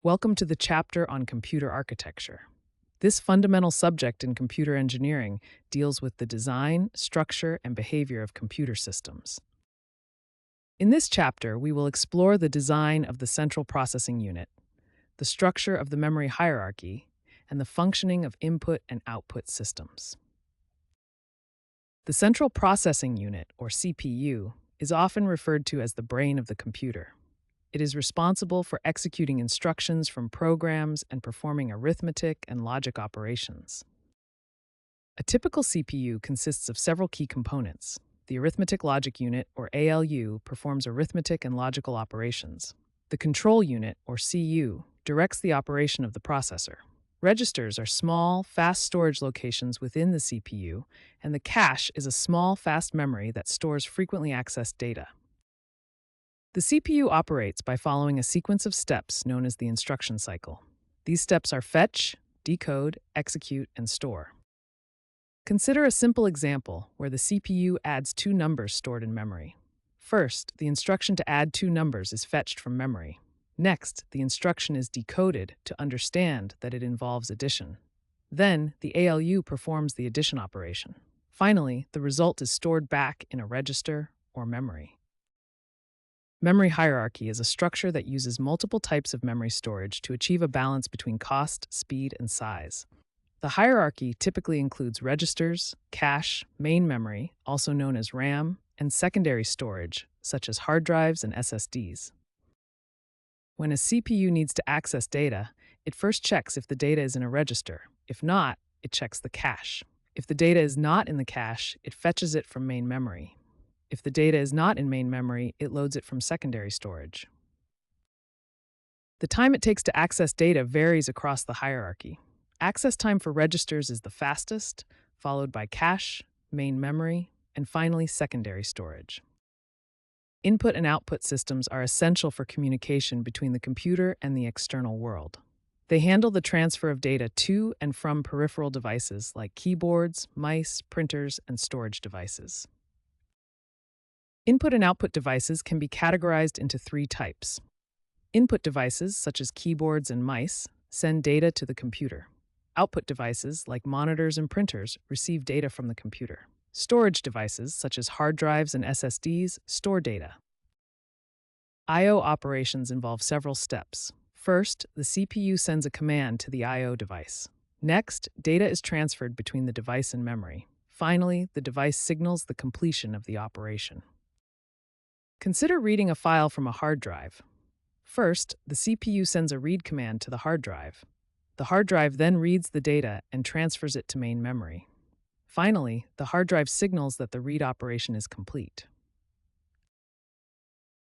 Welcome to the chapter on computer architecture. This fundamental subject in computer engineering deals with the design, structure, and behavior of computer systems. In this chapter, we will explore the design of the central processing unit, the structure of the memory hierarchy, and the functioning of input and output systems. The central processing unit, or CPU, is often referred to as the brain of the computer. It is responsible for executing instructions from programs and performing arithmetic and logic operations. A typical CPU consists of several key components. The arithmetic logic unit, or ALU, performs arithmetic and logical operations. The control unit, or CU, directs the operation of the processor. Registers are small, fast storage locations within the CPU, and the cache is a small, fast memory that stores frequently accessed data. The CPU operates by following a sequence of steps known as the instruction cycle. These steps are fetch, decode, execute, and store. Consider a simple example where the CPU adds two numbers stored in memory. First, the instruction to add two numbers is fetched from memory. Next, the instruction is decoded to understand that it involves addition. Then, the ALU performs the addition operation. Finally, the result is stored back in a register or memory. Memory hierarchy is a structure that uses multiple types of memory storage to achieve a balance between cost, speed, and size. The hierarchy typically includes registers, cache, main memory, also known as RAM, and secondary storage, such as hard drives and SSDs. When a CPU needs to access data, it first checks if the data is in a register. If not, it checks the cache. If the data is not in the cache, it fetches it from main memory. If the data is not in main memory, it loads it from secondary storage. The time it takes to access data varies across the hierarchy. Access time for registers is the fastest, followed by cache, main memory, and finally secondary storage. Input and output systems are essential for communication between the computer and the external world. They handle the transfer of data to and from peripheral devices like keyboards, mice, printers, and storage devices. Input and output devices can be categorized into three types. Input devices, such as keyboards and mice, send data to the computer. Output devices, like monitors and printers, receive data from the computer. Storage devices, such as hard drives and SSDs, store data. I/O operations involve several steps. First, the CPU sends a command to the I/O device. Next, data is transferred between the device and memory. Finally, the device signals the completion of the operation. Consider reading a file from a hard drive. First, the CPU sends a read command to the hard drive. The hard drive then reads the data and transfers it to main memory. Finally, the hard drive signals that the read operation is complete.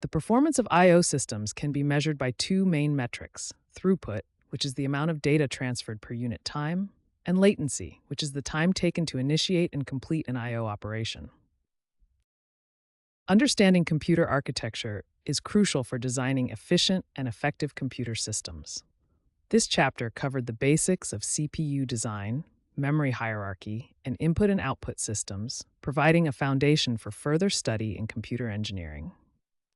The performance of I/O systems can be measured by two main metrics: throughput, which is the amount of data transferred per unit time, and latency, which is the time taken to initiate and complete an I/O operation. Understanding computer architecture is crucial for designing efficient and effective computer systems. This chapter covered the basics of CPU design, memory hierarchy, and input and output systems, providing a foundation for further study in computer engineering.